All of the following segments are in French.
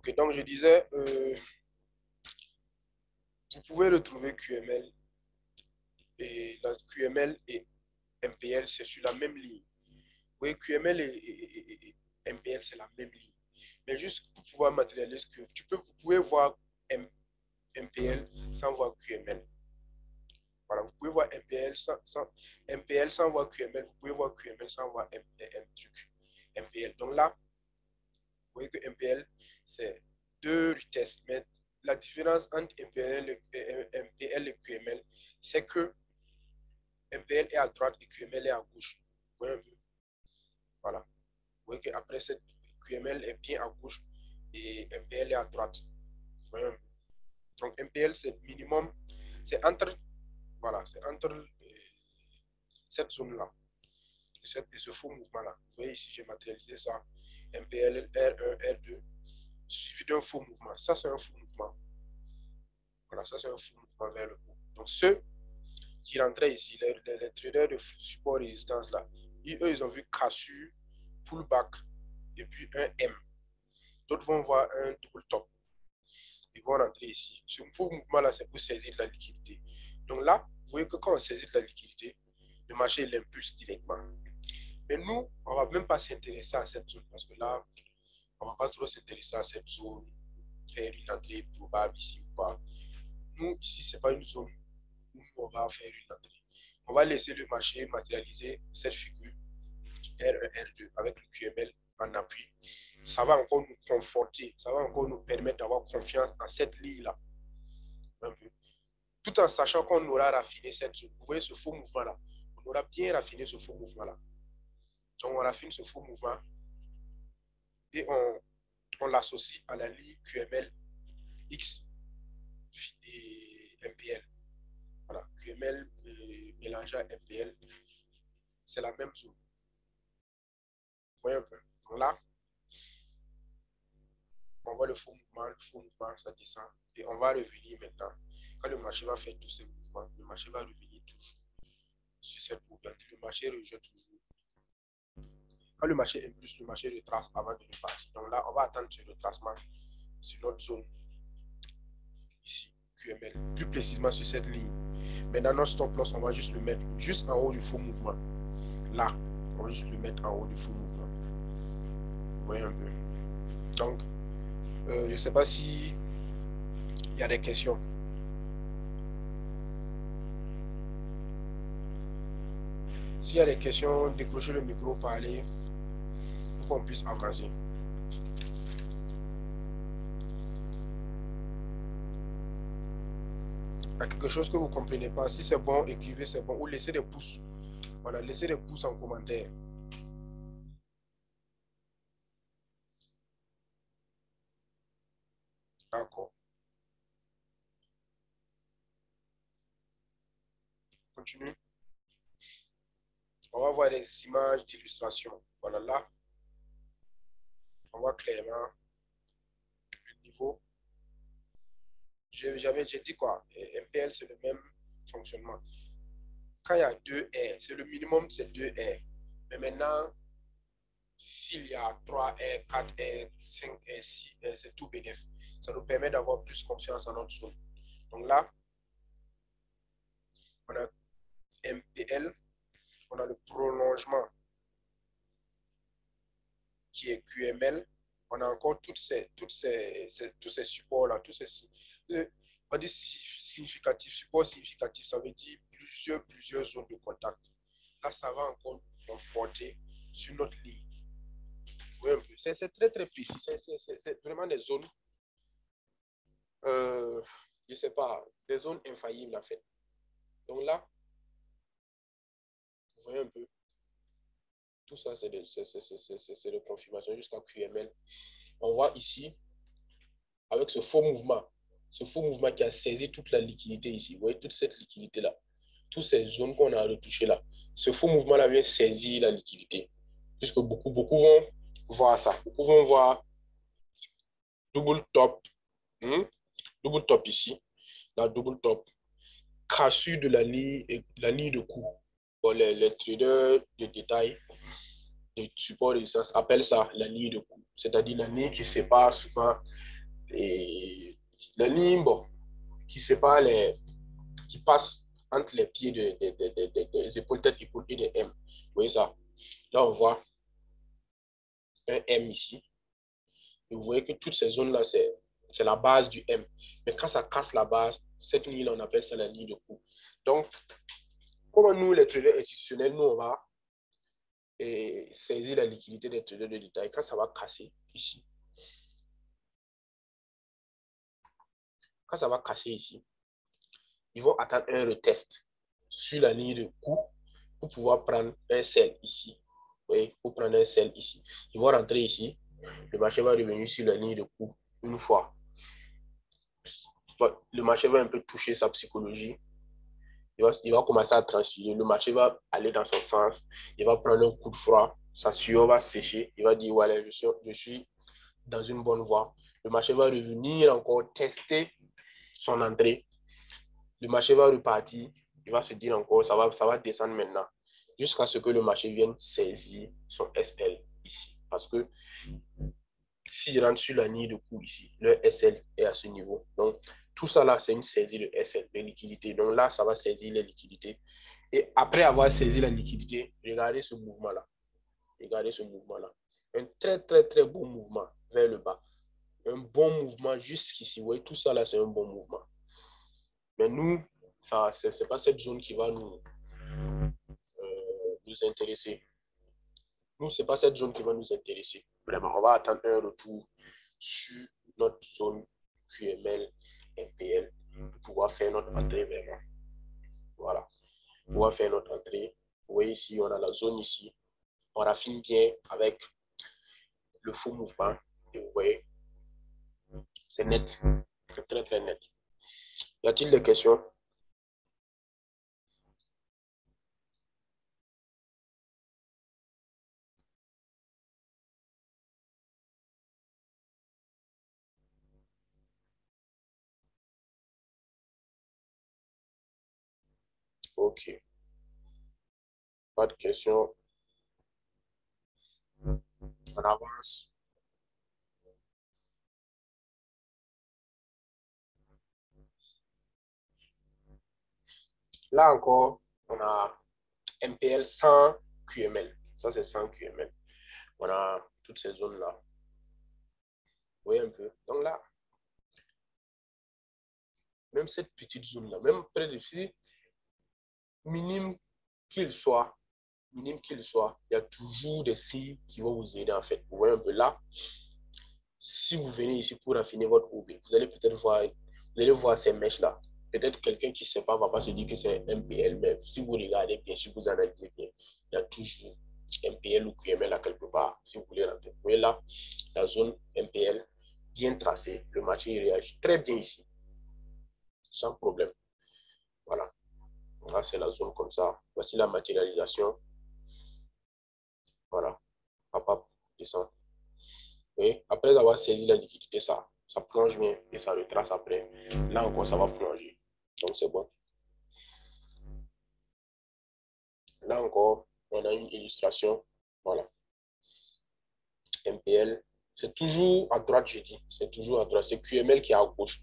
Ok, donc je disais, vous pouvez retrouver QML et la QML et MPL, c'est sur la même ligne. Oui, QML et MPL, c'est la même ligne. Mais juste pour pouvoir matérialiser, vous pouvez voir MPL sans voir QML. Voilà, vous pouvez voir MPL sans voir QML, vous pouvez voir QML sans voir MPL. Donc là, vous voyez que MPL, c'est deux vitesses. Mais la différence entre MPL et QML, c'est que MPL est à droite et QML est à gauche. Vous voyez un peu? Voilà. Vous voyez qu'après, cette QML est bien à gauche et MPL est à droite. Vous voyez un peu? Donc MPL, c'est minimum, c'est entre, voilà, c'est entre cette zone-là et ce faux mouvement-là. Vous voyez ici, j'ai matérialisé ça. MPL, R1, R2, suivi d'un faux mouvement. Ça, c'est un faux mouvement. Voilà, ça, c'est un faux mouvement vers le haut. Donc, ceux qui rentraient ici, les traders de support résistance là, eux, ils ont vu cassure, pullback et puis un M. D'autres vont voir un double top. Ils vont rentrer ici. Ce faux mouvement-là, c'est pour saisir de la liquidité. Donc là, vous voyez que quand on saisit de la liquidité, le marché l'impulse directement. Mais nous, on ne va même pas s'intéresser à cette zone parce que là, on ne va pas trop s'intéresser à cette zone, faire une entrée probable ici ou pas. Nous, ici, ce n'est pas une zone où on va faire une entrée. On va laisser le marché matérialiser cette figure R1, R2 avec le QML en appui. Ça va encore nous conforter, ça va encore nous permettre d'avoir confiance en cette ligne-là. Tout en sachant qu'on aura raffiné cette zone. Vous voyez ce faux mouvement-là. On aura bien raffiné ce faux mouvement-là. Donc, on raffine ce faux mouvement et on l'associe à la ligne QML X et MPL. Voilà, QML mélangé à MPL, c'est la même zone. Vous voyez un peu. Donc là, on voit le faux mouvement, ça descend. Et on va revenir maintenant. Quand le marché va faire tous ces mouvements, le marché va revenir toujours sur cette boucle. Le marché rejette toujours. Quand le marché impulse, le marché retrace avant de repartir. Donc là, on va attendre ce retracement sur notre zone ici, QML, plus précisément sur cette ligne. Maintenant, notre stop loss, on va juste le mettre juste en haut du faux mouvement. Là, on va juste le mettre en haut du faux mouvement. Vous voyez un peu. Donc, je ne sais pas si il y a des questions. S'il y a des questions, décrochez le micro, parlez pour qu'on puisse avancer. Il y a quelque chose que vous ne comprenez pas. Si c'est bon, écrivez c'est bon ou laissez des pouces. Voilà, laissez des pouces en commentaire. D'accord. Continue. On va voir des images d'illustration. Voilà, là, on voit clairement le niveau. J'ai dit quoi? MPL, c'est le même fonctionnement. Quand il y a 2 R, c'est le minimum, c'est 2 R. Mais maintenant, s'il y a 3 R, 4 R, 5 R, 6 R, c'est tout bénéfice. Ça nous permet d'avoir plus confiance en notre zone. Donc là, on a MPL, on a le prolongement qui est QML. On a encore tous ces supports-là, on dit significatif, support significatif, ça veut dire plusieurs zones de contact. Là, ça va encore conforter sur notre ligne. Oui, c'est très très précis, c'est vraiment des zones, je ne sais pas, des zones infaillibles en fait. Donc là, vous voyez un peu, tout ça c'est de confirmation jusqu'à QML. On voit ici, avec ce faux mouvement qui a saisi toute la liquidité ici. Vous voyez toute cette liquidité-là, toutes ces zones qu'on a retouchées là. Ce faux mouvement-là vient saisir la liquidité. Puisque beaucoup vont voir ça. Beaucoup vont voir double top, double top ici, la double top, cassure de la ligne de cours. Bon, les traders de détail, de support et résistance appellent ça la ligne de cours. C'est-à-dire la ligne qui sépare souvent Et la ligne, bon, qui sépare qui passe entre les pieds des épaules, tête, épaule et des M. Vous voyez ça? Là, on voit un M ici. Et vous voyez que toutes ces zones-là, c'est la base du M. Mais quand ça casse la base, cette ligne-là, on appelle ça la ligne de cou. Donc, comment nous, les traders institutionnels, nous, on va saisir la liquidité des traders de détail quand ça va casser ici. Quand ça va casser ici, ils vont attendre un retest sur la ligne de cou pour pouvoir prendre un sell ici. Vous voyez, pour prendre un sell ici. Ils vont rentrer ici. Le marché va revenir sur la ligne de cou une fois. Le marché va un peu toucher sa psychologie. Il va commencer à transpirer. Le marché va aller dans son sens. Il va prendre un coup de froid. Sa sueur va sécher. Il va dire, voilà, je suis dans une bonne voie. Le marché va revenir encore tester son entrée. Le marché va repartir. Il va se dire encore, ça va descendre maintenant. Jusqu'à ce que le marché vienne saisir son SL ici. Parce que s'il rentre sur la ligne de coût ici, le SL est à ce niveau. Donc, tout ça là, c'est une saisie de SL, de liquidité. Donc là, ça va saisir les liquidités. Et après avoir saisi la liquidité, regardez ce mouvement-là. Regardez ce mouvement-là. Un très, très, très bon mouvement vers le bas. Un bon mouvement jusqu'ici. Vous voyez, tout ça là, c'est un bon mouvement. Mais nous, ce n'est pas cette zone qui va nous intéresser. Nous, ce n'est pas cette zone qui va nous intéresser. Vraiment, on va attendre un retour sur notre zone QML, MPL, pour pouvoir faire notre entrée vraiment. Voilà. Pour pouvoir faire notre entrée. Vous voyez ici, on a la zone ici. On raffine bien avec le faux mouvement. Et vous voyez, c'est net. Très, très, très net. Y a-t-il des questions? Ok. Pas de questions. On avance. Là encore, on a MPL sans QML. Ça, c'est sans QML. On a toutes ces zones-là. Vous voyez un peu. Donc là, même cette petite zone-là, même près de ici, minime qu'il soit, minime qu'il soit, il y a toujours des signes qui vont vous aider en fait. Vous voyez un peu là, si vous venez ici pour affiner votre OB, vous allez peut-être voir, vous allez voir ces mèches-là. Peut-être quelqu'un qui ne sait pas va pas se dire que c'est MPL, mais si vous regardez bien, si vous analysez bien, il y a toujours MPL ou QML à quelque part, si vous voulez rentrer. Vous voyez là, la zone MPL bien tracée, le marché réagit très bien ici, sans problème. Voilà. Là, c'est la zone comme ça. Voici la matérialisation. Voilà. Papa descend. Et après avoir saisi la liquidité, ça plonge bien et ça retrace après. Là encore, ça va plonger. Donc, c'est bon. Là encore, on a une illustration. Voilà. MPL. C'est toujours à droite, je dis. C'est toujours à droite. C'est QML qui est à gauche.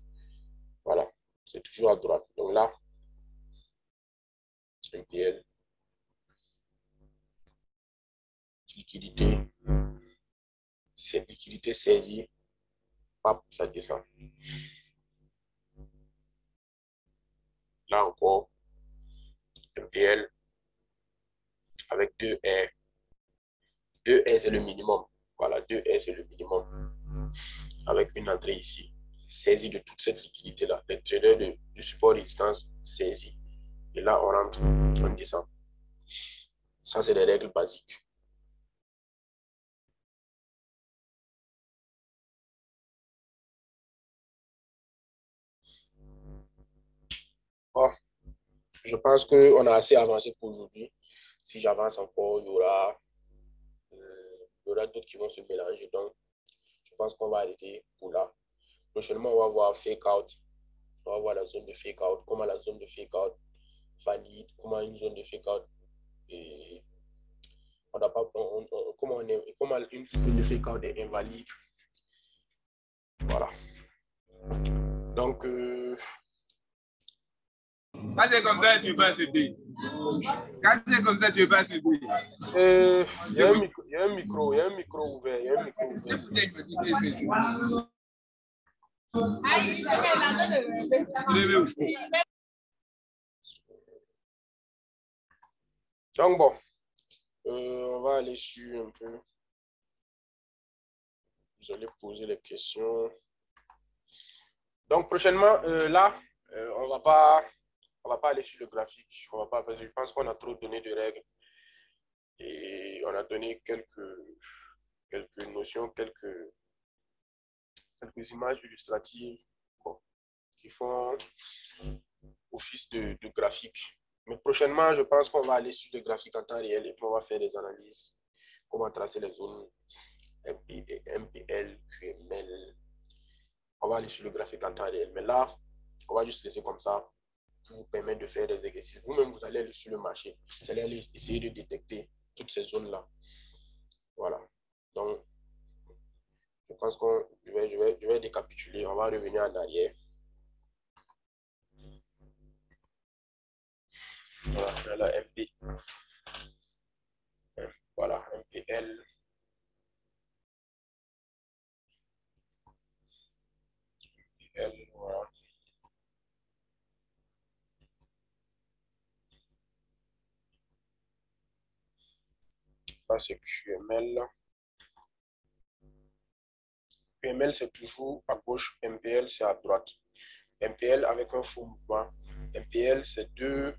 Voilà. C'est toujours à droite. Donc là, MPL. Liquidité. C'est liquidité saisie. Hop, ça descend. Là encore, MPL avec 2 R. 2 R, c'est le minimum. Voilà, 2 R, c'est le minimum. Avec une entrée ici. Saisie de toute cette liquidité-là. Les traders de support résistance saisis. Et là, on rentre, on descend. Ça, c'est des règles basiques. Bon, je pense qu'on a assez avancé pour aujourd'hui. Si j'avance encore, il y aura d'autres qui vont se mélanger. Donc, je pense qu'on va arrêter pour là. Prochainement, on va voir fake out. On va voir la zone de fake out. Comment la zone de fake out valide. Comment une zone de fake out. Et on n'a pas, comment une zone de fake out est invalide. Voilà. Donc, quand c'est comme ça, tu vas céder. Quand c'est comme ça, tu vas céder. Il y a un micro ouvert. Il y a un micro ouvert. Donc bon, on va aller sur un peu. Vous allez poser les questions. Donc prochainement, là, on va pas aller sur le graphique. On va pas, parce que je pense qu'on a trop donné de règles. Et on a donné quelques notions, quelques images illustratives, bon, qui font office de graphique. Mais prochainement, je pense qu'on va aller sur le graphique en temps réel et puis on va faire des analyses, comment tracer les zones MPL, QML. On va aller sur le graphique en temps réel. Mais là, on va juste laisser comme ça pour vous permettre de faire des exercices. Vous-même, vous allez aller sur le marché. Vous allez aller essayer de détecter toutes ces zones-là. Voilà. Donc, je pense que je vais récapituler. On va revenir en arrière. Voilà, la MP. Voilà, MPL. Voilà. Ça, c'est QML. QML, c'est toujours à gauche. MPL, c'est à droite. MPL avec un faux mouvement. MPL, c'est deux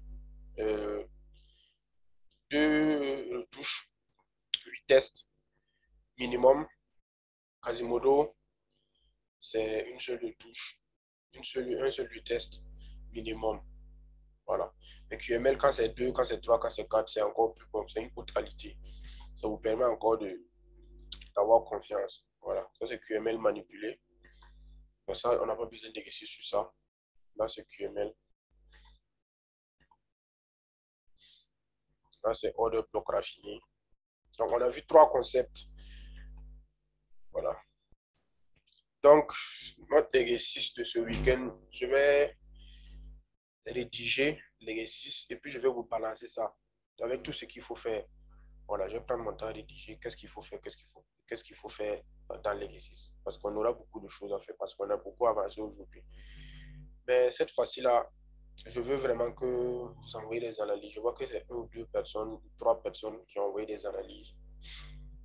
touches, 8 tests minimum. Quasimodo, c'est une seule touche, un seul test minimum. Voilà. Mais QML, quand c'est 2, quand c'est 3, quand c'est 4, c'est encore plus bon. C'est une haute qualité. Ça vous permet encore d'avoir confiance. Voilà. Ça, c'est QML manipulé. Donc ça, on n'a pas besoin d'exercice sur ça. Là, c'est QML. Là, c'est order block raffiné. Donc, on a vu 3 concepts. Voilà. Donc, notre exercice de ce week-end, je vais rédiger l'exercice et puis je vais vous balancer ça avec tout ce qu'il faut faire. Voilà, je vais prendre mon temps à rédiger qu'est-ce qu'il faut faire, qu'est-ce qu'il faut faire dans l'exercice. Parce qu'on aura beaucoup de choses à faire, parce qu'on a beaucoup avancé aujourd'hui. Mais cette fois-ci-là, je veux vraiment que vous envoyez des analyses. Je vois que c'est 1 ou 2 personnes, 3 personnes qui ont envoyé des analyses.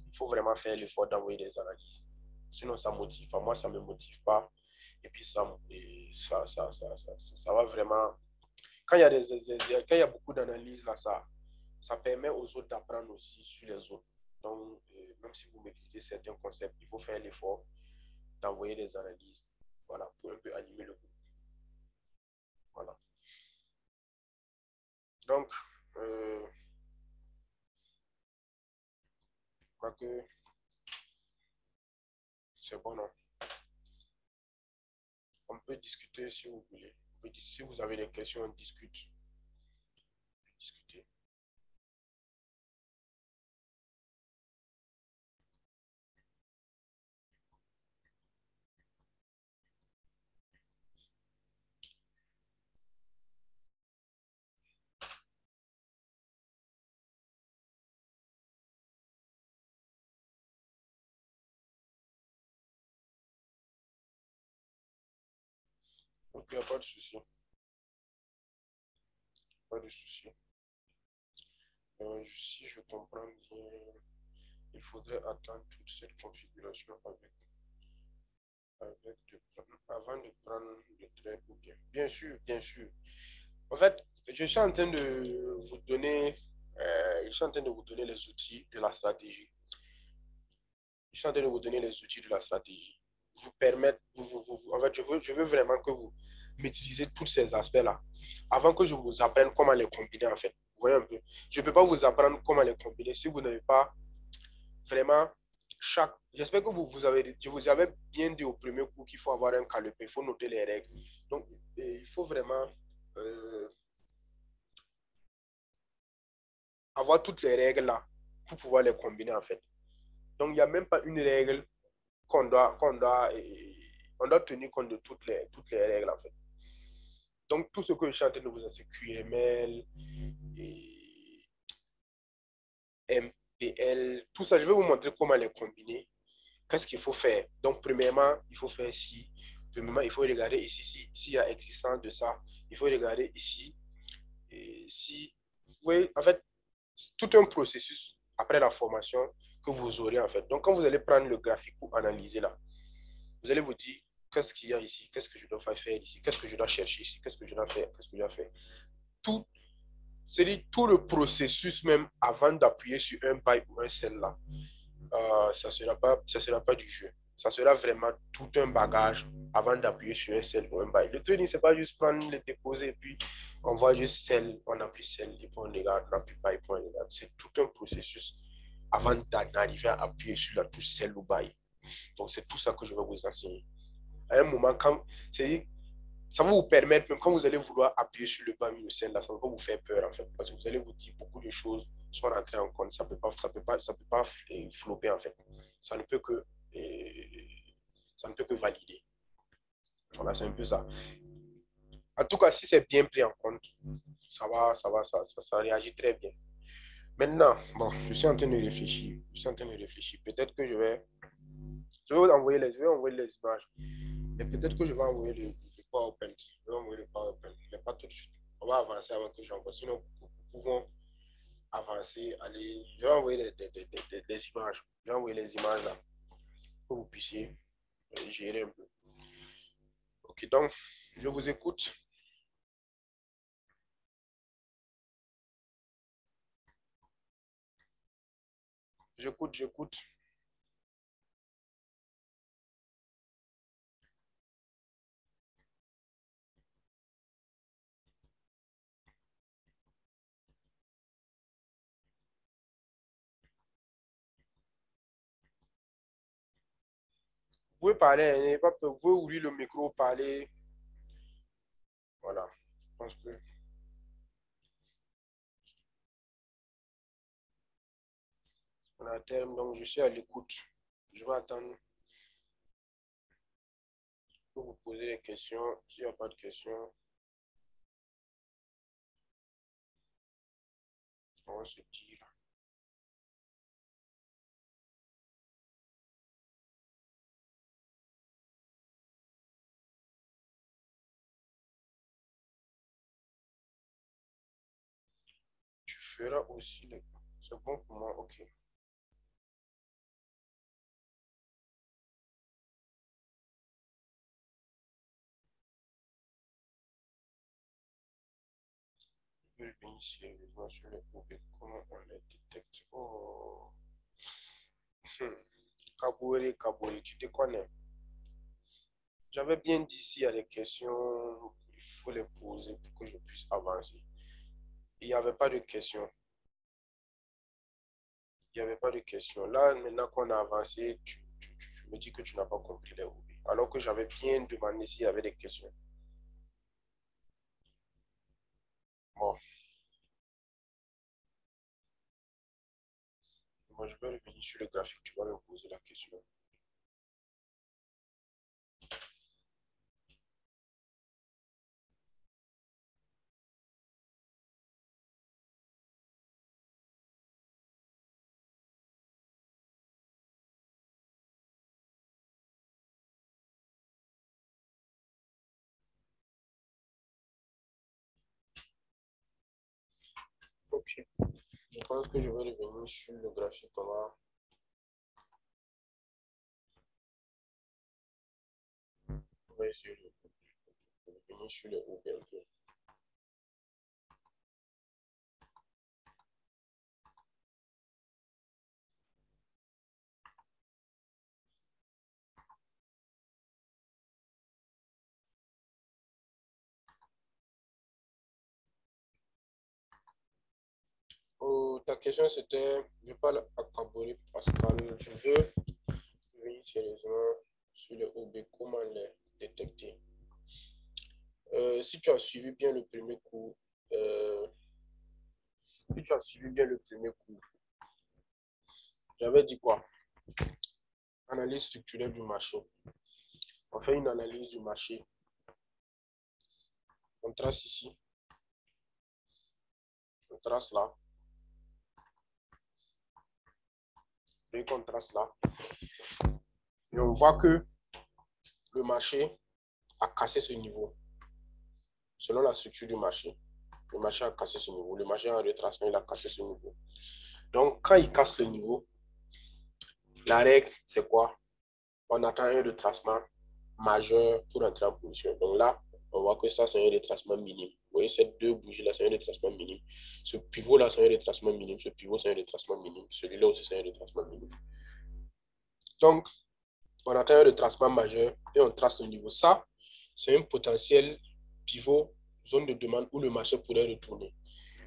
Il faut vraiment faire l'effort d'envoyer des analyses. Sinon, ça motive pas. Moi, ça ne me motive pas. Et puis, ça va vraiment. Quand il y a, quand il y a beaucoup d'analyses, là, ça permet aux autres d'apprendre aussi sur les autres. Donc, même si vous maîtrisez certains concepts, il faut faire l'effort d'envoyer des analyses. Voilà, pour un peu animer le groupe. Voilà. Donc, je crois que c'est bon, non? On peut discuter si vous voulez. Si vous avez des questions, on discute. Discuter. Donc, il n'y a pas de souci. Pas de souci. Si je comprends bien, il faudrait attendre toute cette configuration avant de prendre le trait ou bien. Bien sûr, bien sûr. En fait, je suis en train de vous donner, les outils de la stratégie. Je suis en train de vous donner les outils de la stratégie. Vous permettre, en fait, je veux vraiment que vous maîtrisez tous ces aspects-là avant que je vous apprenne comment les combiner, en fait. Vous voyez un peu. Je ne peux pas vous apprendre comment les combiner si vous n'avez pas vraiment chaque. J'espère que je vous avais bien dit au premier coup qu'il faut avoir un calepin, il faut noter les règles. Donc, il faut vraiment avoir toutes les règles là pour pouvoir les combiner en fait. Donc, il n'y a même pas une règle qu'on doit On doit tenir compte de toutes les règles, en fait. Donc, tout ce que je suis en train de vous enseigner, QML, et MPL, tout ça, je vais vous montrer comment les combiner. Qu'est-ce qu'il faut faire? Donc, premièrement, il faut faire ici. Premièrement, il faut regarder ici s'il y a existence de ça. Il faut regarder ici. Et si, oui, en fait, tout un processus après la formation que vous aurez, en fait. Donc, quand vous allez prendre le graphique pour analyser là, vous allez vous dire, qu'est-ce qu'il y a ici? Qu'est-ce que je dois faire ici? Qu'est-ce que je dois chercher ici? Qu'est-ce que je dois faire? Qu'est-ce que je dois faire? Tout, c'est-à-dire tout le processus même avant d'appuyer sur un byte ou un cell là, ça sera pas du jeu. Ça sera vraiment tout un bagage avant d'appuyer sur un cell ou un byte. Le trading, c'est pas juste prendre, le déposer et puis on voit juste cell, on appuie cell et puis on regarde, on appuie byte, on regarde. C'est tout un processus avant d'arriver à appuyer sur la touche cell ou byte. Donc c'est tout ça que je vais vous enseigner. À un moment, quand ça va vous permettre, même quand vous allez vouloir appuyer sur le bas le cell, là, ça va vous faire peur en fait, parce que vous allez vous dire beaucoup de choses sont rentrées en compte, ça peut pas flopper en fait. Ça ne peut que, ça ne peut que valider. Voilà, c'est un peu ça. En tout cas, si c'est bien pris en compte, ça réagit très bien. Maintenant, bon, je suis en train de réfléchir. Je suis en train de réfléchir. Peut-être que je vais vous envoyer je vais envoyer les images. Mais peut-être que je vais envoyer le PowerPoint. Je vais envoyer le PowerPoint, mais pas tout de suite. On va avancer avant que j'envoie. Sinon, nous pouvons avancer, aller. Je vais envoyer les images. Je vais envoyer les images là pour que vous puissiez gérer un peu. Ok, donc, je vous écoute. J'écoute. Vous pouvez parler, hein, n'ayez pas peur. Vous pouvez ouvrir le micro, parler. Voilà, je pense que on a un terme, donc je suis à l'écoute. Je vais attendre pour vous poser des questions. S'il n'y a pas de questions, on va se dire. Tu feras aussi les... C'est bon pour moi, ok. Je vais venir sérieusement sur les groupes comment on les détecte. Oh, Kabouri, tu te connais. J'avais bien dit s'il y a des questions, il faut les poser pour que je puisse avancer. Il n'y avait pas de questions. Il n'y avait pas de questions. Là, maintenant qu'on a avancé, tu me dis que tu n'as pas compris les groupes. Alors que j'avais bien demandé s'il y avait des questions. Bon, moi je vais revenir sur le graphique, tu vas me poser la question. Ok. Je pense que je vais revenir sur le graphique. On va essayer de revenir sur les ouvertures. Oh, ta question c'était, je parle à Kabori Pascal, je veux revenir sérieusement sur les OB, comment les détecter. Si tu as suivi bien le premier cours, euh, si tu as suivi bien le premier cours, j'avais dit quoi? Analyse structurelle du marché. On fait une analyse du marché. On trace ici. On trace là. Et qu'on trace là. Et on voit que le marché a cassé ce niveau. Selon la structure du marché, le marché a cassé ce niveau. Le marché en retracement, il a cassé ce niveau. Donc, quand il casse le niveau, la règle, c'est quoi? On attend un retracement majeur pour entrer en position. Donc là, on voit que ça, c'est un retracement minime. Vous voyez, ces deux bougies-là, c'est un retracement minime. Ce pivot-là, c'est un retracement minime. Ce pivot, c'est un retracement minime. Celui-là aussi, c'est un retracement minime. Donc, on attend un retracement majeur et on trace le niveau. Ça, c'est un potentiel pivot, zone de demande où le marché pourrait retourner.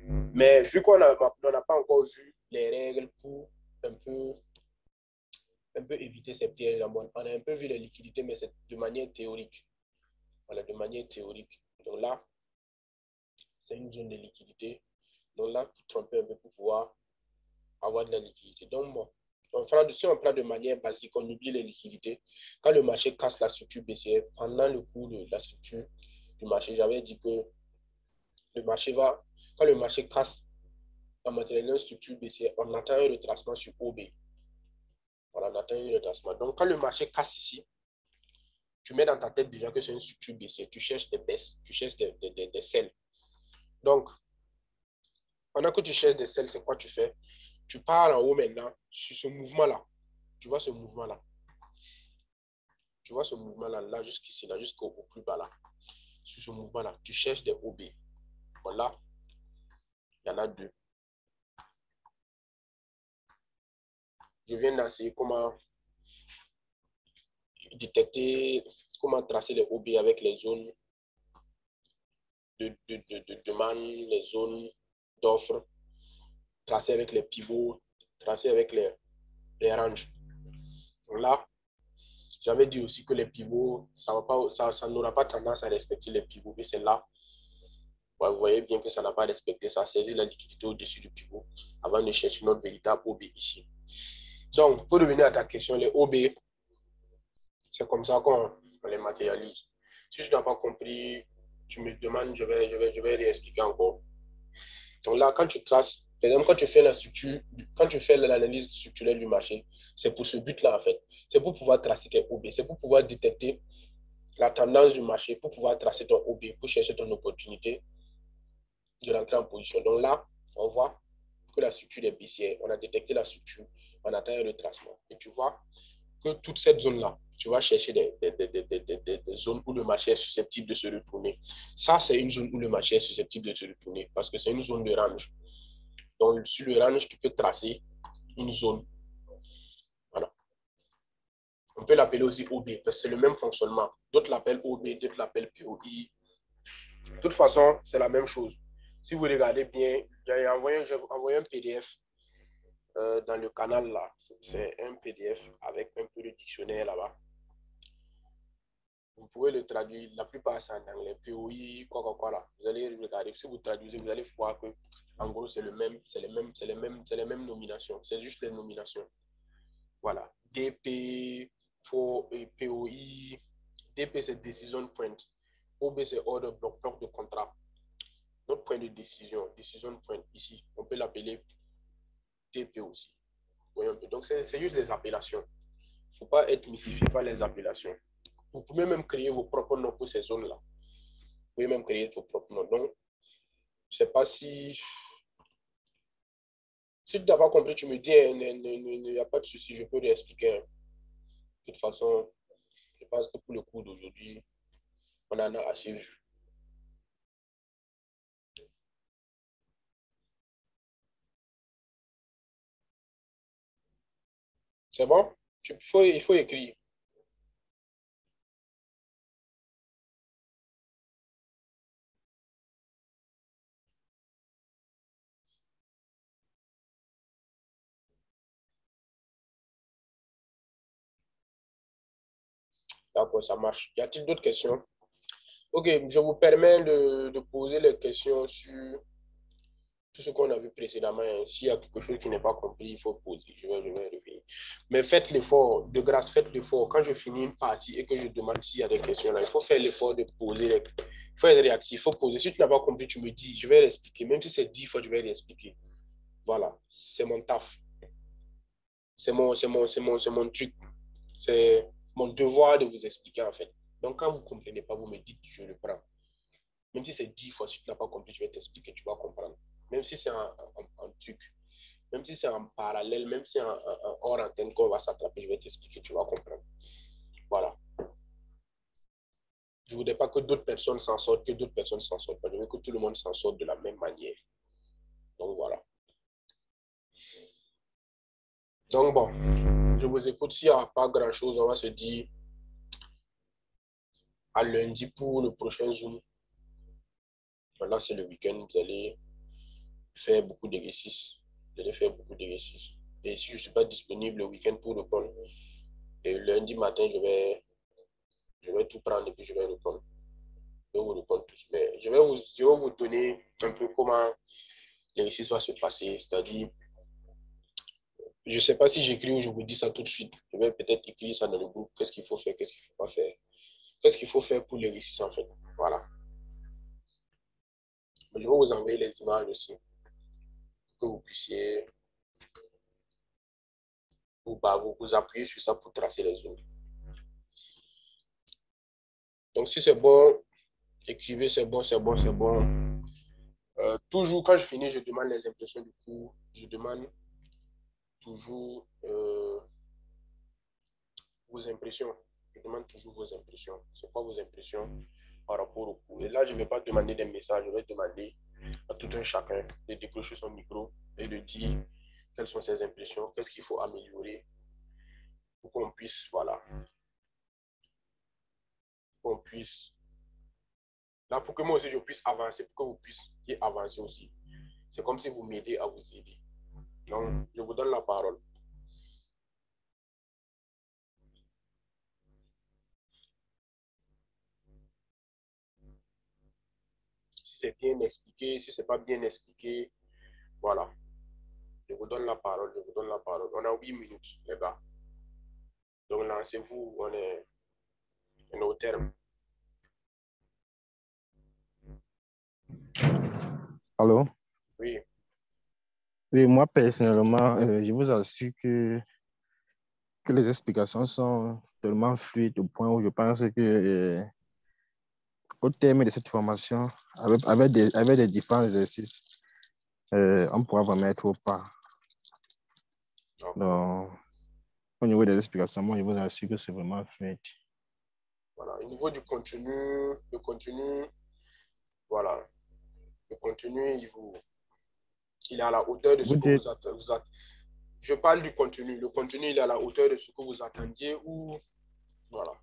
Mais vu qu'on n'a pas encore vu les règles pour un peu éviter ces pièges, on a un peu vu les liquidités, mais c'est de manière théorique. Voilà, de manière théorique. Donc là, c'est une zone de liquidité. Donc là, pour tromper un peu pour pouvoir avoir de la liquidité. Donc bon, si on prend de manière basique, on oublie les liquidités. Quand le marché casse la structure baissière, pendant le cours de la structure du marché, j'avais dit que le marché va, quand le marché casse en matériel une structure baissière, on attend un retracement sur OB. Voilà, on attend un retracement. Donc quand le marché casse ici, tu mets dans ta tête déjà que c'est une structure baissière. Tu cherches des baisses, tu cherches des selles. Donc, pendant que tu cherches des selles, c'est quoi tu fais? Tu pars en haut maintenant, sur ce mouvement-là. Tu vois ce mouvement-là. Tu vois ce mouvement-là, là jusqu'ici, là, jusqu'au plus bas là. Sur ce mouvement-là, tu cherches des OB. Voilà. Il y en a deux. Je viens d'essayer comment détecter, comment tracer les OB avec les zones de demande, les zones d'offres, tracer avec les pivots, tracer avec les ranges. Donc là, j'avais dit aussi que les pivots, ça n'aura pas tendance à respecter les pivots. Et c'est là, vous voyez bien que ça n'a pas respecté, ça a saisi la liquidité au-dessus du pivot avant de chercher notre véritable OB ici. Donc, pour revenir à ta question, les OB, c'est comme ça qu'on les matérialise. Si je n'ai pas compris, tu me demandes, je vais réexpliquer encore. Donc là, quand tu traces, par exemple, quand tu fais l'analyse structurelle du marché, c'est pour ce but-là, en fait. C'est pour pouvoir tracer tes OB, c'est pour pouvoir détecter la tendance du marché, pour pouvoir tracer ton OB, pour chercher ton opportunité de rentrer en position. Donc là, on voit que la structure est baissière. On a détecté la structure, on attend un retracement. Et tu vois que toute cette zone-là, tu vas chercher des zones où le marché est susceptible de se retourner. Ça, c'est une zone où le marché est susceptible de se retourner parce que c'est une zone de range. Donc, sur le range, tu peux tracer une zone. Voilà. On peut l'appeler aussi OB parce que c'est le même fonctionnement. D'autres l'appellent OB, d'autres l'appellent POI. De toute façon, c'est la même chose. Si vous regardez bien, j'ai envoyé un PDF dans le canal là. C'est un PDF avec un peu de dictionnaire là-bas. Vous pouvez le traduire. La plupart, c'est en anglais. POI, quoi là. Vous allez regarder. Si vous traduisez, vous allez voir que, en gros, c'est les mêmes nominations. C'est juste les nominations. Voilà. DP, POI. DP, c'est Decision Point. OB, c'est Order Bloc de contrat. Notre point de décision, Decision Point, ici, on peut l'appeler DP aussi. Donc, c'est juste des appellations. Il ne faut pas être mystifié par les appellations. Vous pouvez même créer vos propres noms pour ces zones-là. Vous pouvez même créer vos propres noms. Donc, je ne sais pas si... Si tu n'as pas compris, tu me dis, il n'y a pas de souci, je peux réexpliquer. De toute façon, je pense que pour le cours d'aujourd'hui, on en a assez vu. C'est bon? Il faut écrire. D'accord, ça marche. Y a-t-il d'autres questions? Ok, je vous permets de poser les questions sur tout ce qu'on a vu précédemment. S'il y a quelque chose qui n'est pas compris, il faut poser. Je vais revenir. Mais faites l'effort, de grâce, faites l'effort. Quand je finis une partie et que je demande s'il y a des questions là, il faut faire l'effort de poser. Il faut être réactif, il faut poser. Si tu n'as pas compris, tu me dis, je vais l'expliquer. Même si c'est 10 fois, je vais l'expliquer. Voilà, c'est mon taf. C'est mon truc. C'est mon devoir de vous expliquer en fait. Donc quand vous ne comprenez pas, vous me dites, je le prends. Même si c'est 10 fois, si tu n'as pas compris, je vais t'expliquer, tu vas comprendre. Même si c'est un truc. Même si c'est en parallèle, même si c'est en hors antenne qu'on va s'attraper, je vais t'expliquer, tu vas comprendre. Voilà. Je ne voudrais pas que d'autres personnes s'en sortent, que d'autres personnes s'en sortent pas. Je veux que tout le monde s'en sorte de la même manière. Donc voilà. Donc bon, je vous écoute. S'il n'y a pas grand-chose, on va se dire à lundi pour le prochain Zoom. Maintenant, c'est le week-end. Vous allez faire beaucoup d'exercices. Vous allez faire beaucoup d'exercices. Et si je ne suis pas disponible le week-end pour répondre, et lundi matin, je vais tout prendre et puis je vais répondre. Je vais vous répondre tous. Mais je vais vous donner un peu comment l'exercice va se passer. C'est-à-dire, je ne sais pas si j'écris ou je vous dis ça tout de suite. Je vais peut-être écrire ça dans le groupe. Qu'est-ce qu'il faut faire, qu'est-ce qu'il ne faut pas faire. Qu'est-ce qu'il faut faire pour l'exercice en fait. Voilà. Je vais vous envoyer les images aussi. Que vous puissiez vous appuyer sur ça pour tracer les zones. Donc si c'est bon, écrivez c'est bon, c'est bon, c'est bon. Toujours quand je finis, je demande les impressions du cours. Je demande toujours vos impressions. Je demande toujours vos impressions. C'est quoi vos impressions par rapport au cours? Et là, je ne vais pas demander des messages. Je vais demander à tout un chacun de décrocher son micro et de dire quelles sont ses impressions, qu'est-ce qu'il faut améliorer pour qu'on puisse, voilà, qu'on puisse, là, pour que moi aussi je puisse avancer, pour que vous puissiez avancer aussi. C'est comme si vous m'aidez à vous aider. Donc, je vous donne la parole. Si c'est bien expliqué, si c'est pas bien expliqué, voilà. Je vous donne la parole, je vous donne la parole. On a 8 minutes, les gars. Donc, lancez-vous, on est au terme. Allô? Oui. Oui, moi personnellement, je vous assure que les explications sont tellement fluides au point où je pense que au terme de cette formation, avec des différents exercices, on pourra vraiment être au pas. Donc, au niveau des explications, moi, je vous assure que c'est vraiment fluide. Voilà. Au niveau du contenu, le contenu, voilà. Le contenu, il est à la hauteur de ce que vous attendez. Je parle du contenu. Le contenu, il est à la hauteur de ce que vous attendiez ou... Voilà.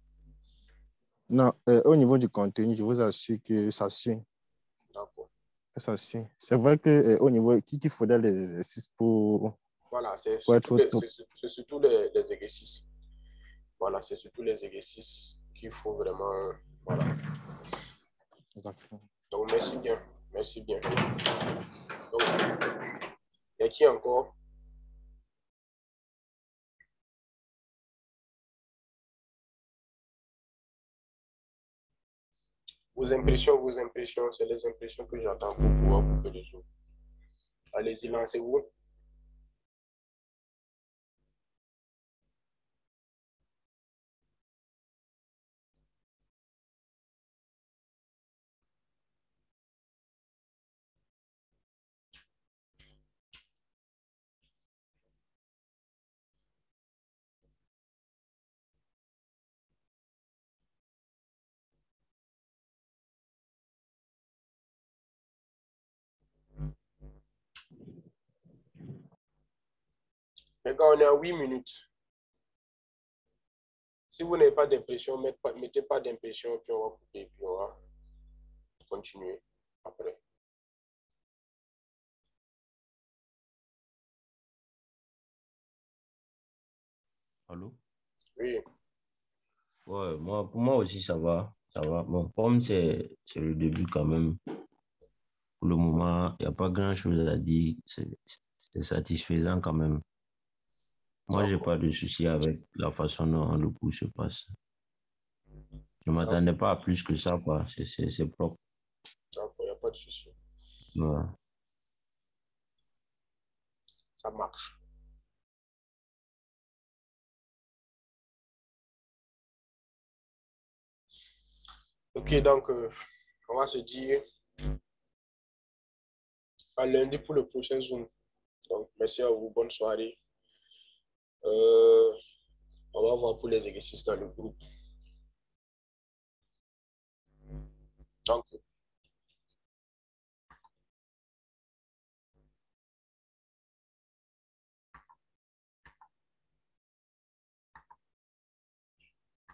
Non, au niveau du contenu, je vous assure que ça suit. D'accord. Ça suit. C'est vrai qu'au niveau, qu'il faudrait les exercices pour... Voilà, c'est être top. surtout les exercices. Voilà, c'est surtout les exercices qu'il faut vraiment... Voilà. Exactement. Donc, merci bien. Merci bien. Donc, il y a qui encore? Vos impressions, c'est les impressions que j'attends pour pouvoir couper les jours. Allez-y, lancez-vous. Les gars, on est à 8 minutes. Si vous n'avez pas d'impression, mettez pas d'impression, puis on va couper, puis on va continuer après. Allô? Oui. Ouais, moi, pour moi aussi, ça va. Ça va. Bon, comme c'est le début quand même, pour le moment, il n'y a pas grand-chose à dire. C'est satisfaisant quand même. Moi, j'ai pas de souci avec la façon dont le cours se passe. Je ne m'attendais pas à plus que ça, quoi. C'est propre. D'accord, il n'y a pas de souci. Ouais. Ça marche. Ok, donc, on va se dire à lundi pour le prochain Zoom. Donc, merci à vous. Bonne soirée. On va voir pour les exercices dans le groupe. Donc,